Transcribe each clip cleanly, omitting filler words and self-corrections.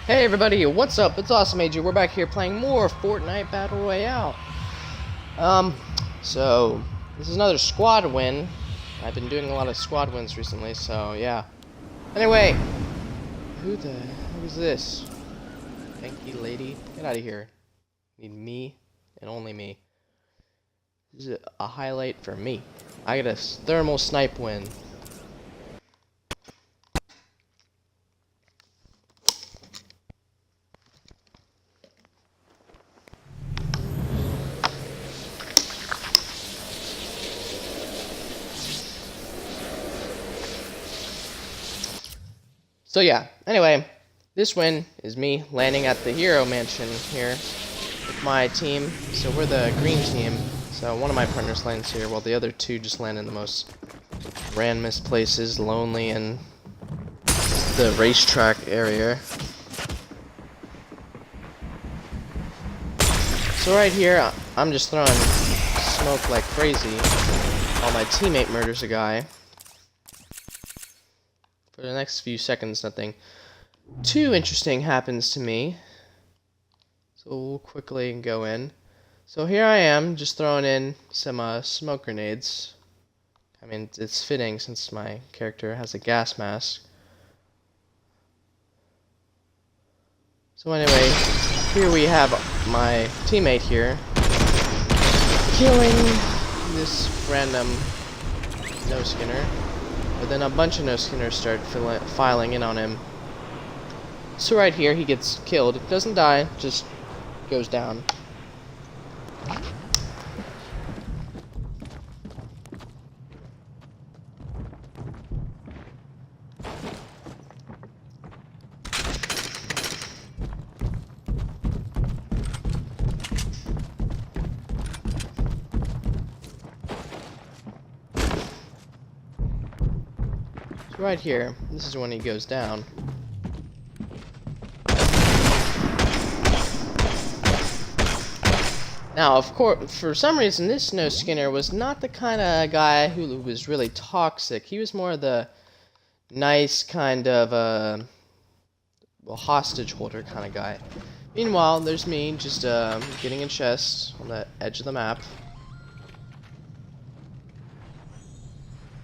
Hey everybody, what's up? It's Awesome AJ. We're back here playing more Fortnite Battle Royale. So this is another squad win. I've been doing a lot of squad wins recently, so yeah. Anyway, who the heck is this? Thank you, lady. Get out of here. Need me and only me. This is a highlight for me. I get a thermal snipe win. So yeah, anyway, this win is me landing at the hero mansion here with my team. So we're the green team. So one of my partners lands here while the other two just land in the most randomest places, lonely and the racetrack area. So right here, I'm just throwing smoke like crazy while my teammate murders a guy. For the next few seconds, nothing too interesting happens to me. So we'll quickly go in. So here I am, just throwing in some smoke grenades. I mean, it's fitting since my character has a gas mask. So anyway, here we have my teammate here killing this random no-skinner. But then a bunch of no-skinners start filing in on him. So right here, he gets killed. Doesn't die, just goes down. Right here, this is when he goes down. Now, of course, for some reason, this no skinner was not the kind of guy who was really toxic. He was more the nice kind of well, hostage holder kind of guy. Meanwhile, there's me just getting a chest on the edge of the map.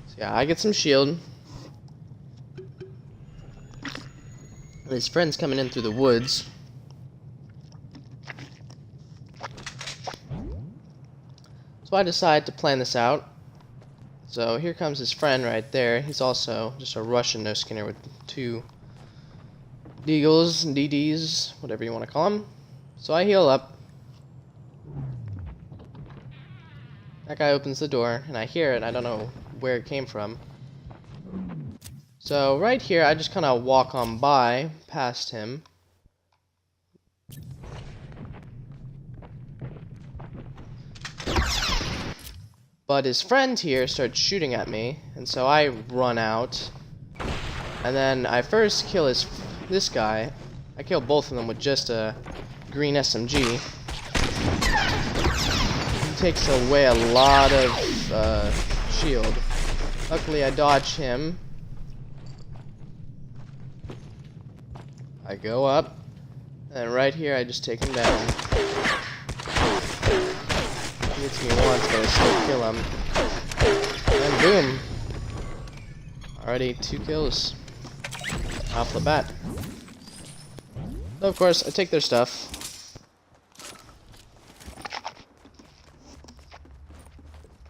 So yeah, I get some shield. His friend's coming in through the woods. So I decide to plan this out. So here comes his friend right there. He's also just a Russian no-skinner with two deagles, DDs, whatever you want to call them. So I heal up. That guy opens the door, and I hear it. I don't know where it came from. So right here, I just kind of walk on by past him. But his friend here starts shooting at me, and so I run out. And then I first kill this guy. I kill both of them with just a green SMG. He takes away a lot of shield. Luckily, I dodge him. I go up, and right here I just take him down. He hits me once, but I still kill him. And boom! Already 2 kills off the bat. So of course, I take their stuff.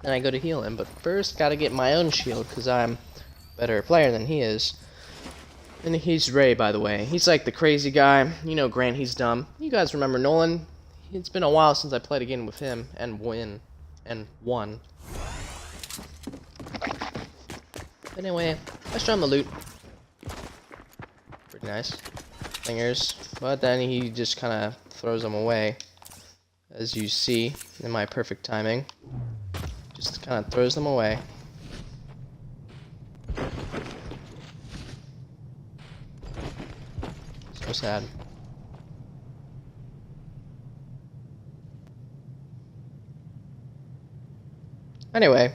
And I go to heal him, but first gotta get my own shield, because I'm a better player than he is. And he's Ray, by the way. He's like the crazy guy. You know Grant, he's dumb. You guys remember Nolan? It's been a while since I played again with him and won. Anyway, let's show him the loot. Pretty nice. Slingers. But then he just kind of throws them away. As you see in my perfect timing. Just kind of throws them away. So sad. Anyway,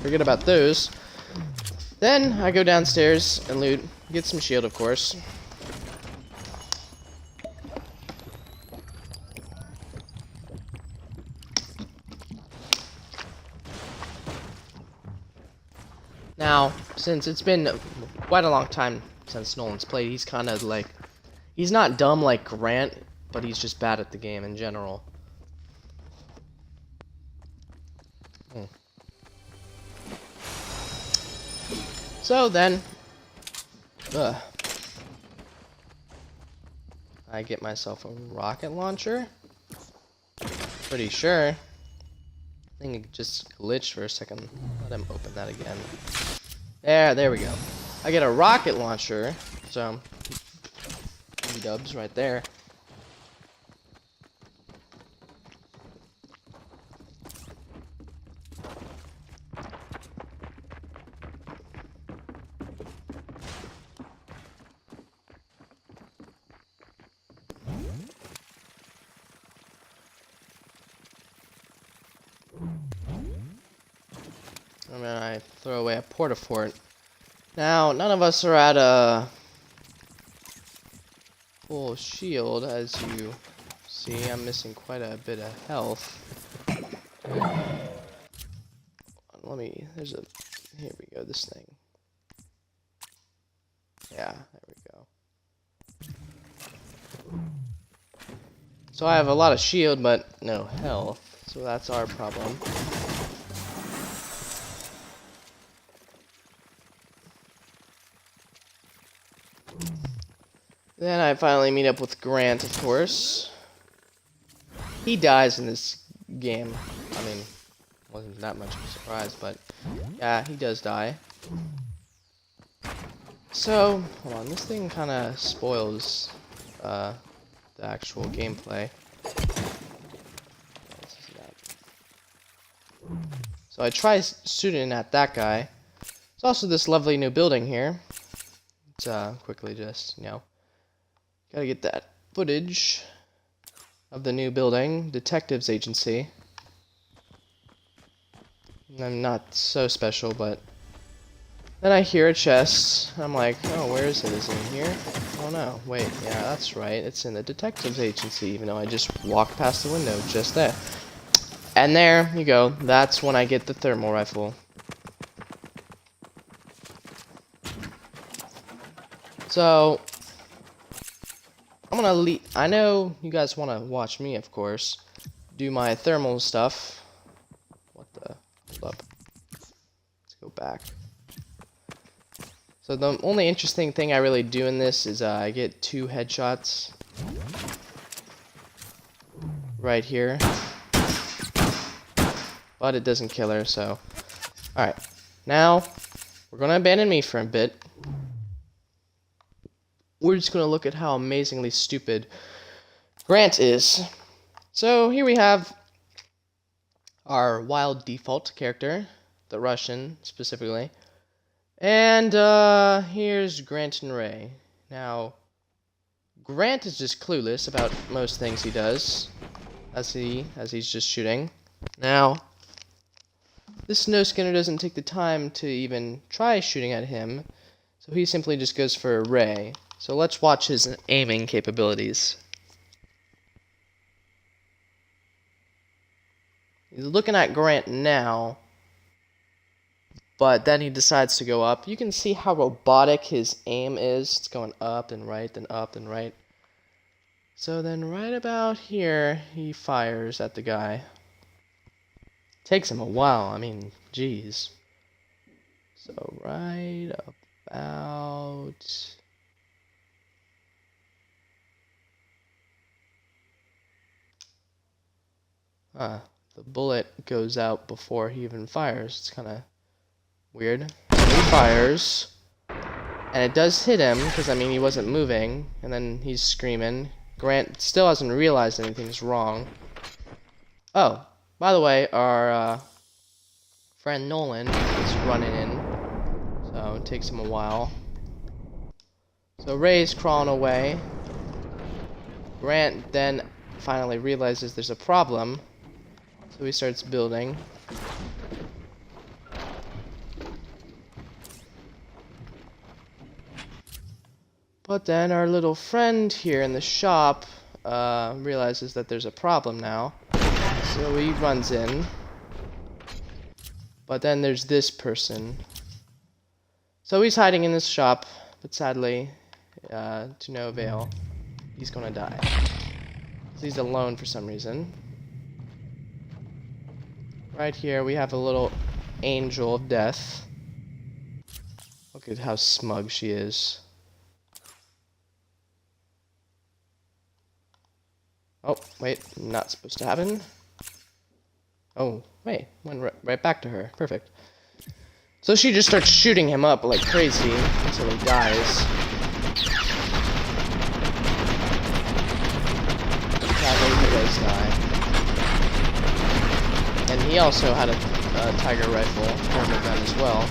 forget about those. Then I go downstairs and loot, get some shield, of course. since it's been quite a long time since Nolan's played, he's kind of like, he's not dumb like Grant, but he's just bad at the game in general. So then, I get myself a rocket launcher. Pretty sure. I think it just glitched for a second. Let him open that again. There we go. I get a rocket launcher, so dubs right there. And then I throw away a porta-fort. Now, none of us are at a full shield, as you see. I'm missing quite a bit of health. Here we go, this thing. Yeah, there we go. So I have a lot of shield, but no health. So that's our problem. Then I finally meet up with Grant, of course. He dies in this game. I mean, wasn't that much of a surprise, but yeah, he does die. So, hold on, this thing kind of spoils the actual gameplay. So I try shooting at that guy. There's also this lovely new building here. Let's quickly just, gotta get that footage of the new building, Detectives Agency. I'm not so special, but then I hear a chest. I'm like, oh, where is it? Is it in here? Oh no, wait, yeah, that's right. It's in the Detectives Agency, even though I just walked past the window just there. And there you go. That's when I get the thermal rifle. So I'm gonna leave. I know you guys want to watch me, of course, do my thermal stuff. What the? Hold up. Let's go back. So the only interesting thing I really do in this is I get 2 headshots right here, but it doesn't kill her. So, all right, now we're gonna abandon me for a bit. We're just going to look at how amazingly stupid Grant is. So here we have our wild default character, the Russian specifically. And here's Grant and Ray. Now, Grant is just clueless about most things he does, as he's just shooting. Now, this no skinner doesn't take the time to even try shooting at him, so he simply just goes for Ray. So let's watch his aiming capabilities. He's looking at Grant now, but then he decides to go up. You can see how robotic his aim is. It's going up and right, then up and right. So then right about here, he fires at the guy. Takes him a while, I mean, geez. So right about... the bullet goes out before he even fires. It's kind of weird. So he fires, and it does hit him, because, I mean, he wasn't moving, and then he's screaming. Grant still hasn't realized anything's wrong. Oh, by the way, our friend Nolan is running in, so it takes him a while. So Ray's crawling away. Grant then finally realizes there's a problem. So he starts building. But then our little friend here in the shop realizes that there's a problem now. So he runs in. But then there's this person. So he's hiding in this shop, but sadly, to no avail. He's gonna die. So he's alone for some reason. Right here, we have a little angel of death. Look at how smug she is. Oh, wait, not supposed to happen. Oh, wait, went right back to her. Perfect. So she just starts shooting him up like crazy until he dies. Sadly, he does die. And he also had a tiger rifle, thermal gun as well.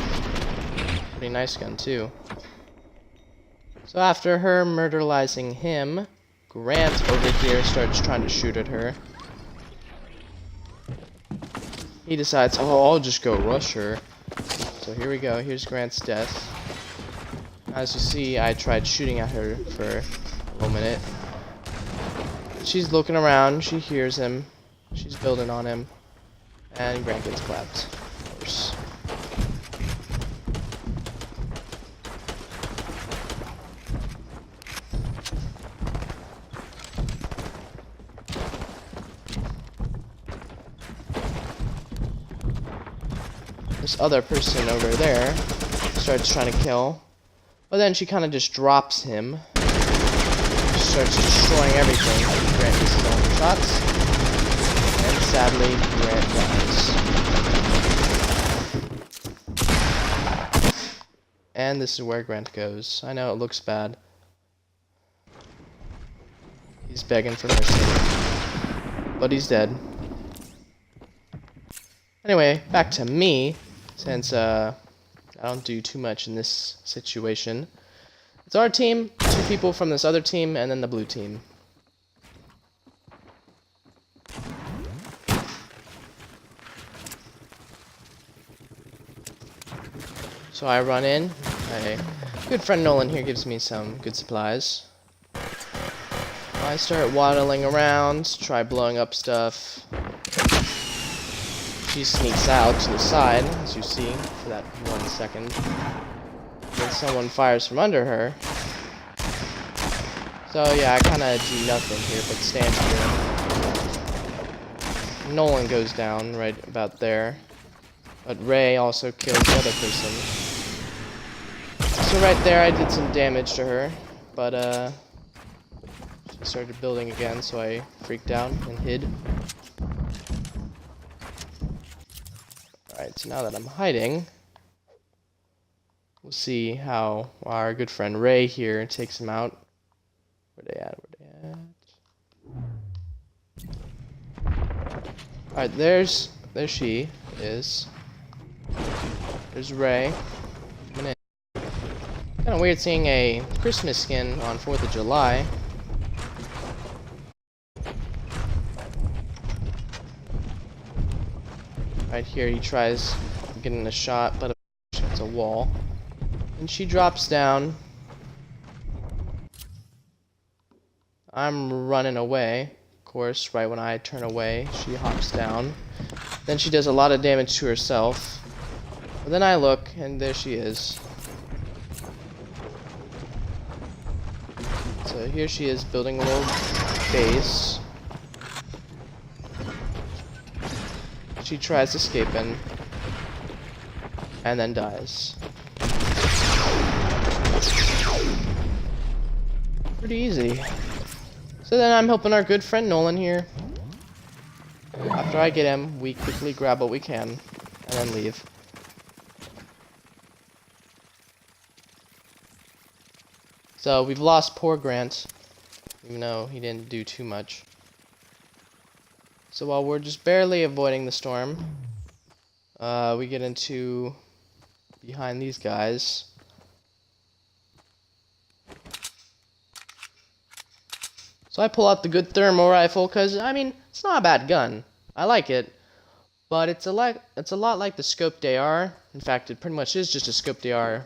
Pretty nice gun, too. So after her murderizing him, Grant over here starts trying to shoot at her. He decides, oh, I'll just go rush her. So here we go, here's Grant's death. As you see, I tried shooting at her for a minute. She's looking around, she hears him, she's building on him, and Grant gets clapped, of course. This other person over there starts trying to kill, but then she kind of just drops him. She starts destroying everything. Grant misses all the shots, and sadly, Grant dies. And this is where Grant goes. I know it looks bad. He's begging for mercy, but he's dead. Anyway, back to me. Since I don't do too much in this situation. It's our team, 2 people from this other team, and then the blue team. So I run in. My good friend Nolan here gives me some good supplies. I start waddling around, try blowing up stuff. She sneaks out to the side, as you see, for that 1 second. Then someone fires from under her. So yeah, I kind of do nothing here, but stand here. Nolan goes down right about there. But Ray also kills the other person. So right there, I did some damage to her. But she started building again, so I freaked out and hid. Alright, so now that I'm hiding, we'll see how our good friend Ray here takes him out. Where they at? Alright, there she is. There's Ray. Kind of weird seeing a Christmas skin on 4th of July. Right here, he tries getting a shot, but it's a wall. And she drops down. I'm running away. Of course, right when I turn away, she hops down. Then she does a lot of damage to herself. But then I look, and there she is. So here she is building a little base. She tries escaping, and then dies. Pretty easy. So then I'm helping our good friend Nolan here. After I get him, we quickly grab what we can, and then leave. So we've lost poor Grant, even though he didn't do too much. So while we're just barely avoiding the storm, we get into behind these guys. So I pull out the good thermal rifle because, I mean, it's not a bad gun. I like it, but it's a lot like the scoped AR. In fact, it pretty much is just a scoped AR,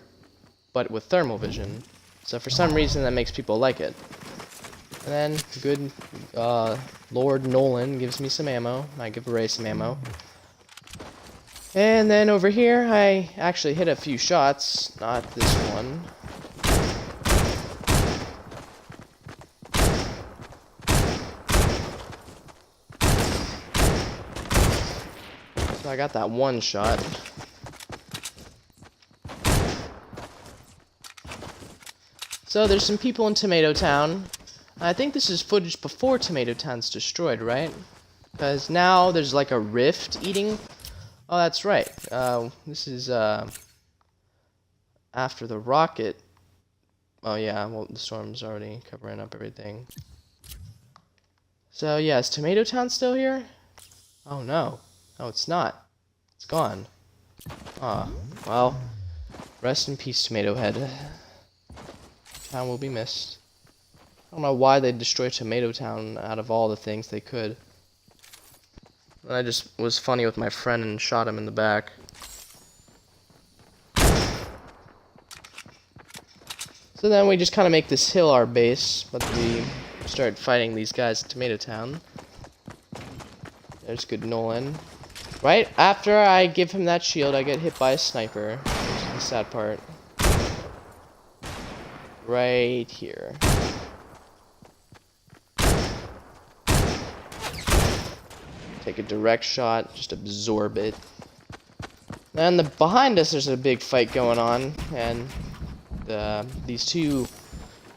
but with thermal vision. So for some reason, that makes people like it. And then, good Lord Nolan gives me some ammo. I give Ray some ammo. And then over here, I actually hit a few shots, not this one. So I got that one shot. So there's some people in Tomato Town. I think this is footage before Tomato Town's destroyed, right? Because now there's like a rift eating. Oh, that's right. This is after the rocket. Oh yeah, well the storm's already covering up everything. So yeah, is Tomato Town still here? Oh no. No, it's not. It's gone. Ah, well, rest in peace, Tomato Head. Town will be missed. I don't know why they destroyed Tomato Town out of all the things they could. I just was funny with my friend and shot him in the back. So then we just kind of make this hill our base, but we start fighting these guys at Tomato Town. There's good Nolan. Right after I give him that shield, I get hit by a sniper. Which is the sad part. Right here. Take a direct shot, just absorb it. And behind us there's a big fight going on, and these two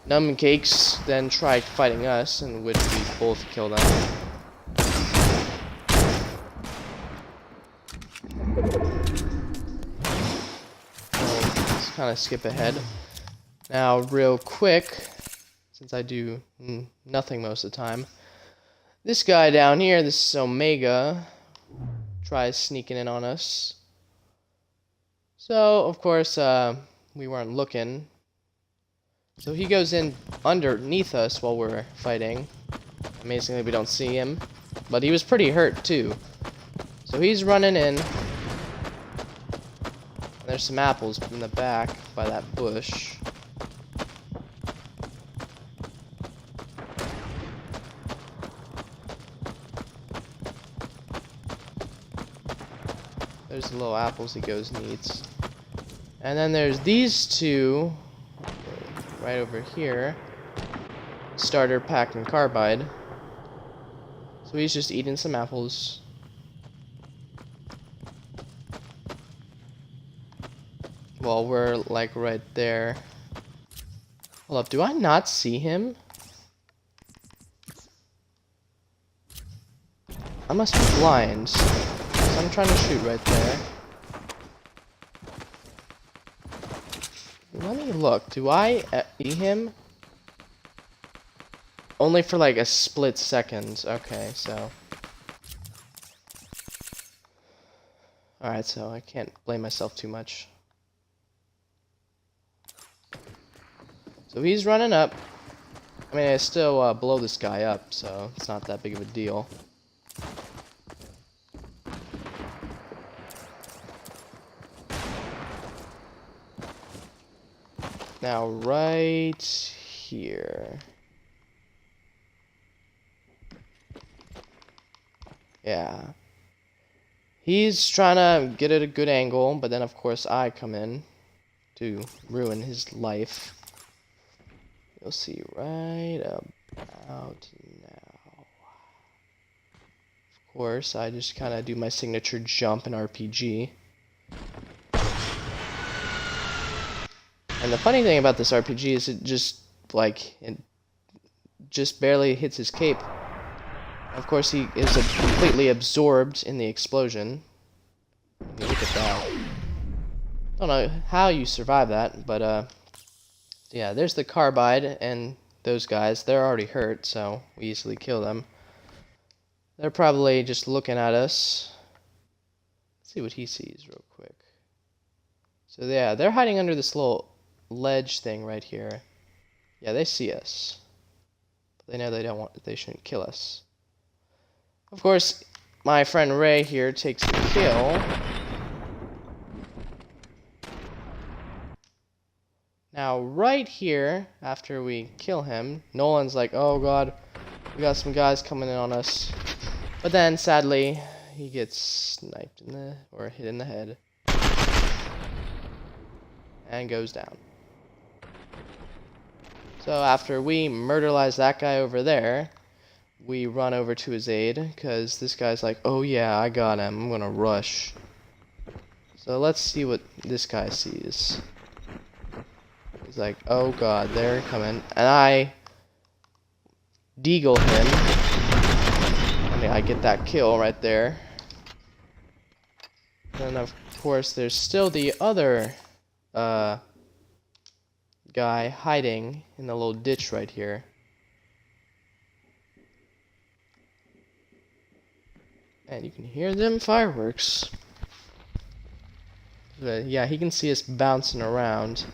numbcakes then try fighting us, in which we both kill them. Let's kind of skip ahead. Now, real quick, since I do nothing most of the time, this guy down here, this Omega, tries sneaking in on us. So, of course, we weren't looking. So he goes in underneath us while we're fighting. Amazingly, we don't see him. But he was pretty hurt, too. So he's running in. There's some apples in the back by that bush. There's the little apples he goes and eats. And then there's these two right over here. Starter pack and carbide. So he's just eating some apples. Well, we're like right there. Hold up, do I not see him? I must be blind. So I'm trying to shoot right there. Let me look. Do I see him? Only for like a split second. Okay, so. Alright, so I can't blame myself too much. So he's running up. I mean, I still blow this guy up, so it's not that big of a deal. Now, right here. Yeah. He's trying to get at a good angle, but then, of course, I come in to ruin his life. You'll see right about now. Of course, I just kind of do my signature jump in RPG. And the funny thing about this RPG is it just, like, it just barely hits his cape. Of course, he is completely absorbed in the explosion. Look at that. Don't know how you survive that, but, yeah, there's the carbide, and those guys, they're already hurt, so we easily kill them. They're probably just looking at us. Let's see what he sees real quick. So, yeah, they're hiding under this little ledge thing right here. Yeah, they see us. But they know they shouldn't kill us. Of course, my friend Ray here takes the kill. Now, right here, after we kill him, Nolan's like, oh god, we got some guys coming in on us. But then, sadly, he gets sniped in the, or hit in the head. And goes down. So after we murderlize that guy over there, we run over to his aid, because this guy's like, oh yeah, I got him, I'm gonna rush. So let's see what this guy sees. He's like, oh god, they're coming. And I deagle him. And I get that kill right there. And of course, there's still the other guy hiding in the little ditch right here. And you can hear them fireworks. But yeah, he can see us bouncing around.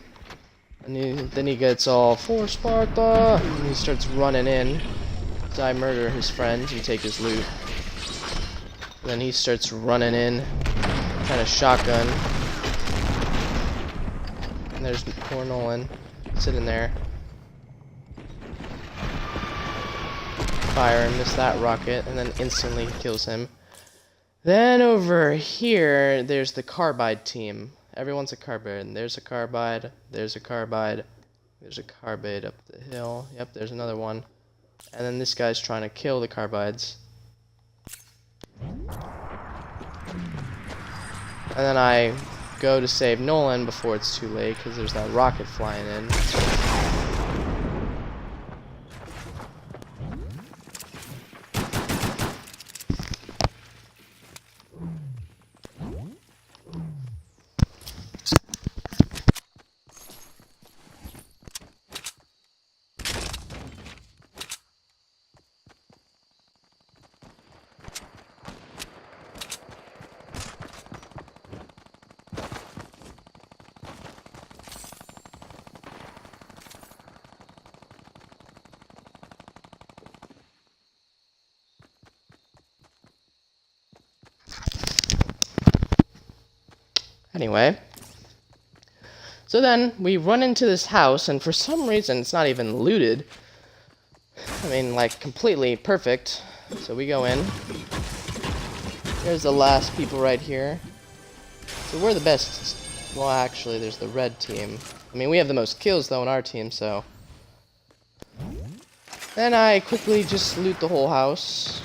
And then he gets all, for Sparta! And he starts running in. So I murder his friends and take his loot. And then he starts running in, kind of shotgun. And there's poor Nolan sitting there. Fire and miss that rocket, and then instantly kills him. Then over here, there's the carbide team. Everyone's a carbide. And there's a carbide. There's a carbide. There's a carbide up the hill. Yep, there's another one. And then this guy's trying to kill the carbides. And then I go to save Nolan before it's too late, because there's that rocket flying in. Anyway, so then we run into this house, and for some reason it's not even looted. I mean, like, completely perfect. So we go in. There's the last people right here. So we're the best. Well, actually, there's the red team. I mean, we have the most kills, though, in our team, so. Then I quickly just loot the whole house.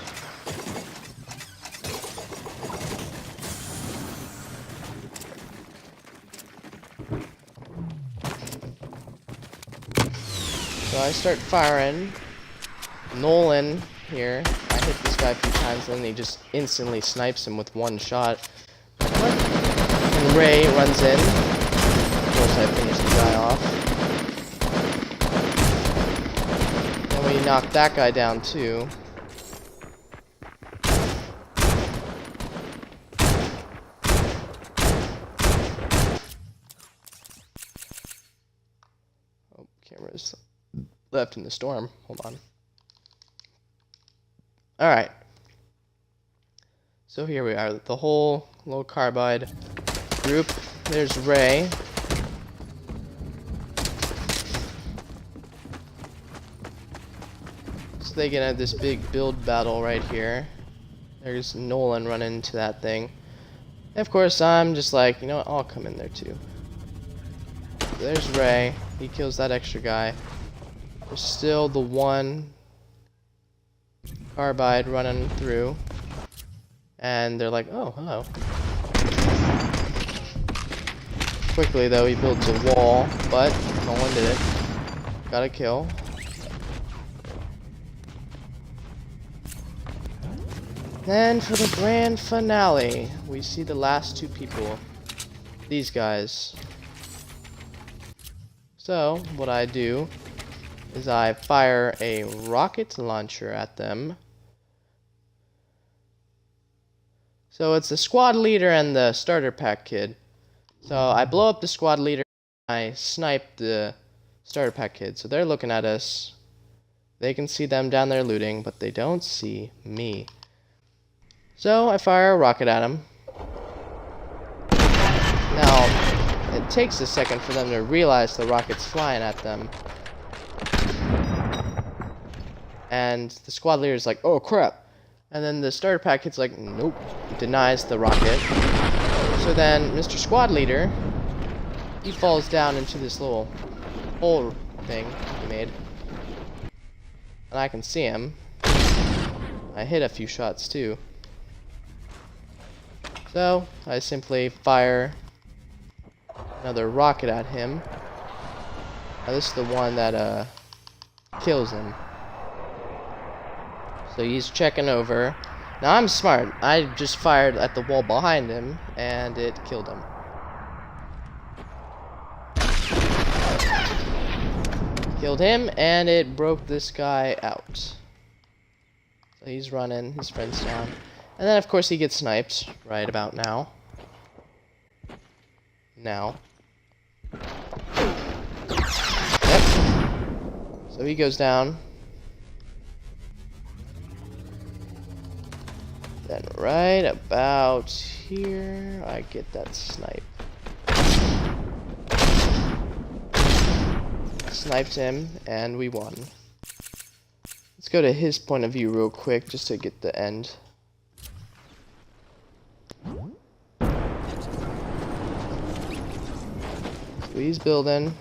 So I start firing. Nolan here. I hit this guy a few times, and then he just instantly snipes him with one shot. And Ray runs in. Of course, I finished the guy off. And we knocked that guy down too. Oh, camera's left in the storm. Hold on. Alright. So here we are. The whole little carbide group. There's Ray. So they can have this big build battle right here. There's Nolan running into that thing. And of course, I'm just like, you know what? I'll come in there too. So there's Ray. He kills that extra guy. There's still the one carbide running through. And they're like, oh, hello. Quickly, though, he builds a wall, but no one did it. Got a kill. Then, for the grand finale, we see the last two people. These guys. So, what I do is I fire a rocket launcher at them. So it's the squad leader and the starter pack kid. So I blow up the squad leader, and I snipe the starter pack kid. So they're looking at us. They can see them down there looting, but they don't see me. So I fire a rocket at him. Now, it takes a second for them to realize the rocket's flying at them. And the squad leader's like, oh crap, And then the starter pack kid's like, nope, denies the rocket. So then Mr. Squad Leader, he falls down into this little hole thing he made. And I can see him. I hit a few shots too. So I simply fire another rocket at him. Now this is the one that kills him. So he's checking over. Now I'm smart. I just fired at the wall behind him and it killed him. Killed him and it broke this guy out. So he's running, his friend's down. And then of course he gets sniped right about now. Yep. So he goes down. Then right about here, I get that snipe. Sniped him, and we won. Let's go to his point of view real quick, just to get the end. So he's building.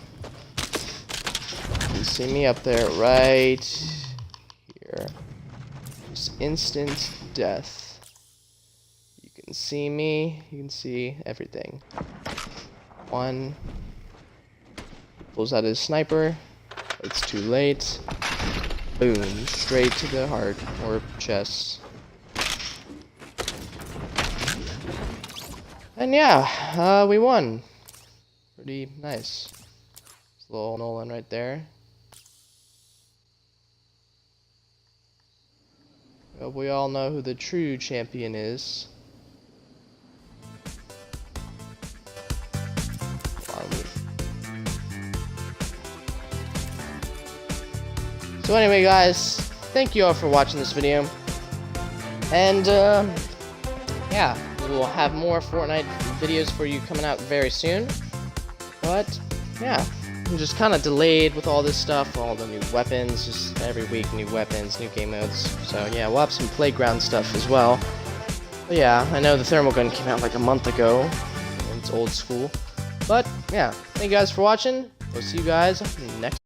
You can see me up there right here. Just instant death. You can see me, you can see everything. One. Pulls out his sniper. It's too late. Boom. Straight to the heart or chest. And yeah, we won. Pretty nice. There's a little Nolan right there. Well, we all know who the true champion is. So anyway, guys, thank you all for watching this video. And, yeah, we'll have more Fortnite videos for you coming out very soon. But, yeah, I'm just kind of delayed with all this stuff, all the new weapons, just every week new weapons, new game modes. So, yeah, we'll have some playground stuff as well. But, yeah, I know the thermal gun came out like a month ago. It's old school. But, yeah, thank you guys for watching. We'll see you guys next